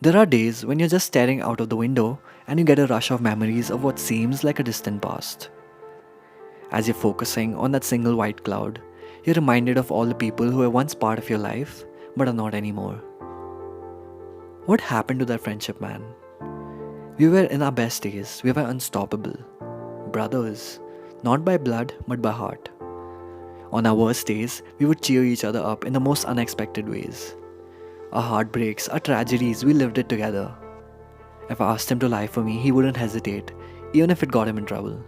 There are days when you're just staring out of the window and you get a rush of memories of what seems like a distant past. As you're focusing on that single white cloud, you're reminded of all the people who were once part of your life but are not anymore. What happened to that friendship, man? We were in our best days, we were unstoppable. Brothers, not by blood but by heart. On our worst days, we would cheer each other up in the most unexpected ways. Our heartbreaks, our tragedies, we lived it together. If I asked him to lie for me, he wouldn't hesitate, even if it got him in trouble.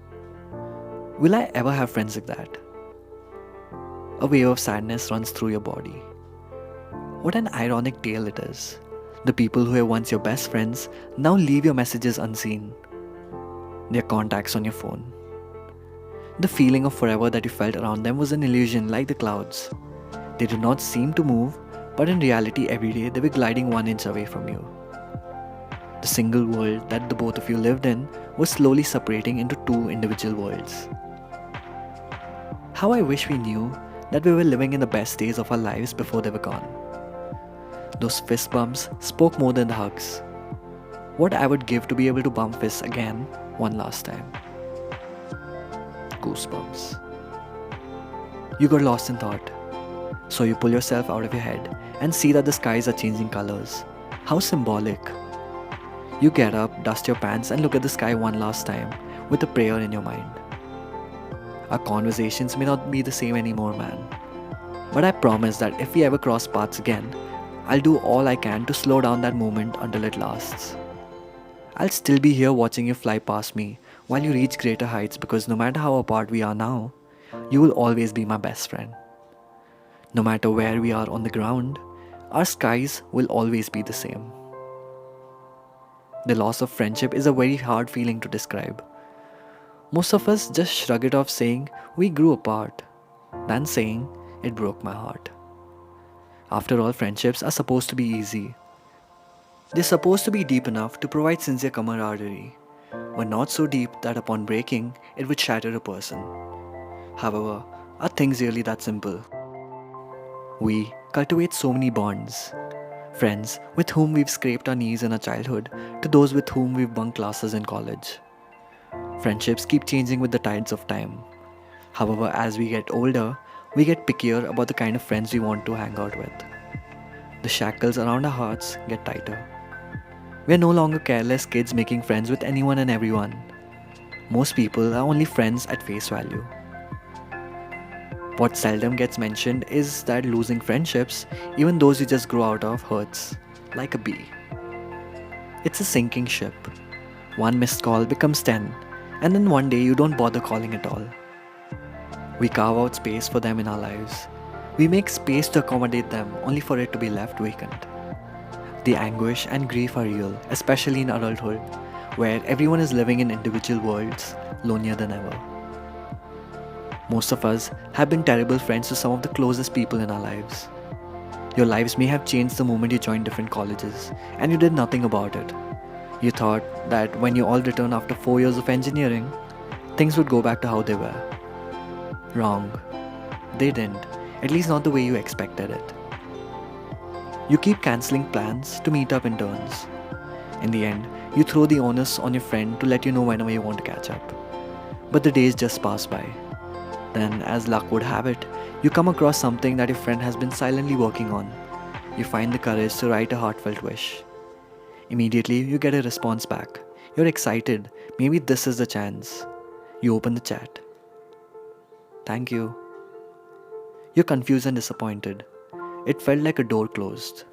Will I ever have friends like that? A wave of sadness runs through your body. What an ironic tale it is. The people who were once your best friends now leave your messages unseen. Their contacts on your phone. The feeling of forever that you felt around them was an illusion like the clouds. They did not seem to move, but in reality every day they were gliding 1 inch away from you. The single world that the both of you lived in was slowly separating into two individual worlds. How I wish we knew that we were living in the best days of our lives before they were gone. Those fist bumps spoke more than the hugs. What I would give to be able to bump fists again one last time. Goosebumps. You got lost in thought. So you pull yourself out of your head and see that the skies are changing colors. How symbolic. You get up, dust your pants and look at the sky one last time with a prayer in your mind. Our conversations may not be the same anymore, man. But I promise that if we ever cross paths again, I'll do all I can to slow down that moment until it lasts. I'll still be here watching you fly past me while you reach greater heights because no matter how apart we are now, you will always be my best friend. No matter where we are on the ground, our skies will always be the same. The loss of friendship is a very hard feeling to describe. Most of us just shrug it off saying we grew apart, than saying it broke my heart. After all, friendships are supposed to be easy. They're supposed to be deep enough to provide sincere camaraderie, but not so deep that upon breaking, it would shatter a person. However, are things really that simple? We cultivate so many bonds. Friends with whom we've scraped our knees in our childhood to those with whom we've bunked classes in college. Friendships keep changing with the tides of time. However, as we get older, we get pickier about the kind of friends we want to hang out with. The shackles around our hearts get tighter. We are no longer careless kids making friends with anyone and everyone. Most people are only friends at face value. What seldom gets mentioned is that losing friendships, even those you just grow out of, hurts, like a bee. It's a sinking ship. One missed call becomes 10, and then one day you don't bother calling at all. We carve out space for them in our lives. We make space to accommodate them only for it to be left vacant. The anguish and grief are real, especially in adulthood, where everyone is living in individual worlds, lonelier than ever. Most of us have been terrible friends to some of the closest people in our lives. Your lives may have changed the moment you joined different colleges, and you did nothing about it. You thought that when you all return after 4 years of engineering, things would go back to how they were. Wrong. They didn't, at least not the way you expected it. You keep cancelling plans to meet up in turns. In the end, you throw the onus on your friend to let you know whenever you want to catch up. But the days just pass by. Then, as luck would have it, you come across something that your friend has been silently working on. You find the courage to write a heartfelt wish. Immediately, you get a response back. You're excited. Maybe this is the chance. You open the chat. Thank you. You're confused and disappointed. It felt like a door closed.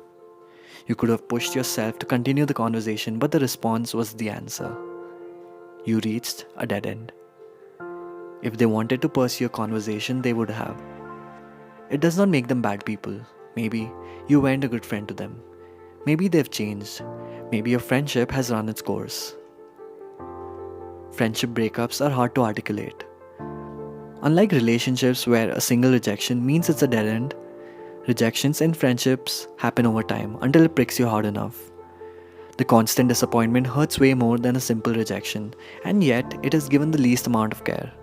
You could have pushed yourself to continue the conversation, but the response was the answer. You reached a dead end. If they wanted to pursue a conversation, they would have. It does not make them bad people. Maybe you weren't a good friend to them. Maybe they've changed. Maybe your friendship has run its course. Friendship breakups are hard to articulate. Unlike relationships where a single rejection means it's a dead end, rejections in friendships happen over time until it pricks you hard enough. The constant disappointment hurts way more than a simple rejection, and yet it is given the least amount of care.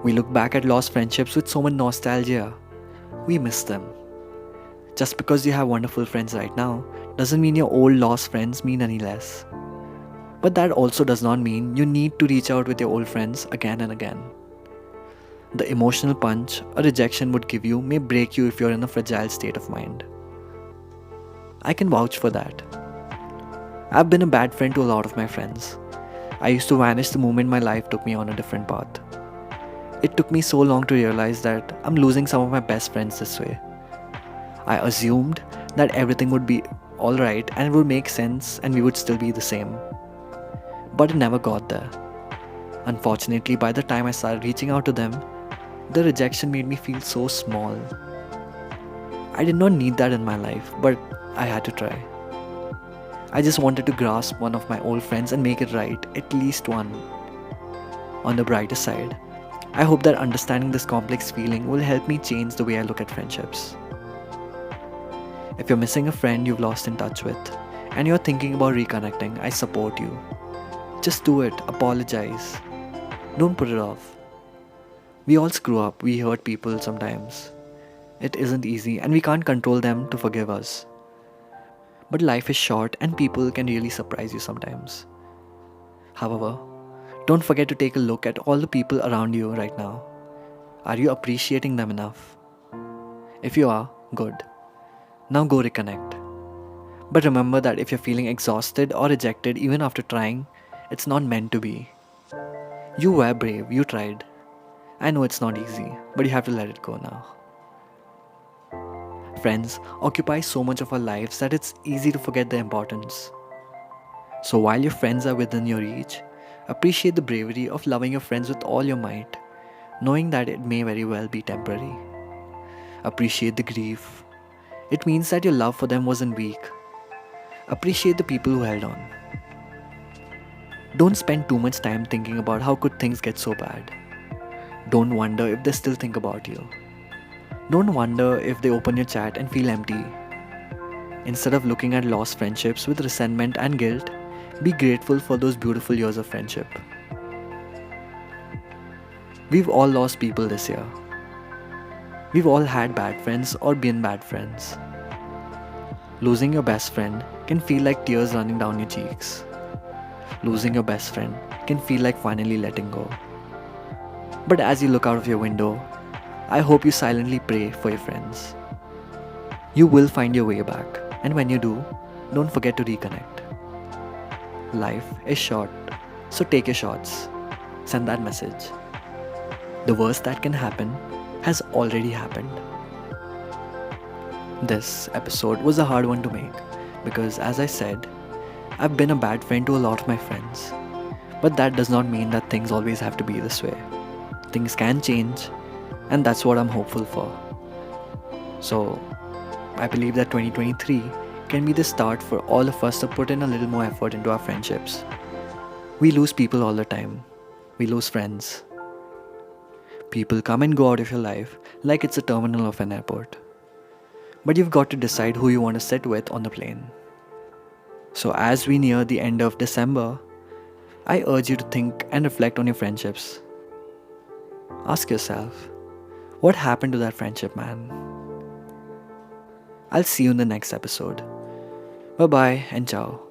We look back at lost friendships with so much nostalgia. We miss them. Just because you have wonderful friends right now doesn't mean your old lost friends mean any less. But that also does not mean you need to reach out with your old friends again and again. The emotional punch a rejection would give you may break you if you're in a fragile state of mind. I can vouch for that. I've been a bad friend to a lot of my friends. I used to vanish the moment my life took me on a different path. It took me so long to realize that I'm losing some of my best friends this way. I assumed that everything would be alright and it would make sense and we would still be the same. But it never got there. Unfortunately, by the time I started reaching out to them, the rejection made me feel so small. I did not need that in my life, but I had to try. I just wanted to grasp one of my old friends and make it right, at least one. On the brighter side, I hope that understanding this complex feeling will help me change the way I look at friendships. If you're missing a friend you've lost in touch with, and you're thinking about reconnecting, I support you. Just do it, apologize. Don't put it off. We all screw up, we hurt people sometimes. It isn't easy, and we can't control them to forgive us. But life is short, and people can really surprise you sometimes. However, don't forget to take a look at all the people around you right now. Are you appreciating them enough? If you are, good. Now go reconnect. But remember that if you're feeling exhausted or rejected even after trying, it's not meant to be. You were brave, you tried. I know it's not easy, but you have to let it go now. Friends occupy so much of our lives that it's easy to forget their importance. So while your friends are within your reach, appreciate the bravery of loving your friends with all your might, knowing that it may very well be temporary. Appreciate the grief. It means that your love for them wasn't weak. Appreciate the people who held on. Don't spend too much time thinking about how could things get so bad. Don't wonder if they still think about you. Don't wonder if they open your chat and feel empty. Instead of looking at lost friendships with resentment and guilt, be grateful for those beautiful years of friendship. We've all lost people this year. We've all had bad friends or been bad friends. Losing your best friend can feel like tears running down your cheeks. Losing your best friend can feel like finally letting go. But as you look out of your window, I hope you silently pray for your friends. You will find your way back, and when you do, don't forget to reconnect. Life is short, so take your shots. Send that message. The worst that can happen has already happened. This episode was a hard one to make because, as I said, I've been a bad friend to a lot of my friends. But that does not mean that things always have to be this way. Things can change, and that's what I'm hopeful for. So, I believe that 2023 can be the start for all of us to put in a little more effort into our friendships. We lose people all the time. We lose friends. People come and go out of your life like it's a terminal of an airport. But you've got to decide who you want to sit with on the plane. So as we near the end of December, I urge you to think and reflect on your friendships. Ask yourself, what happened to that friendship, man? I'll see you in the next episode. Bye bye and ciao.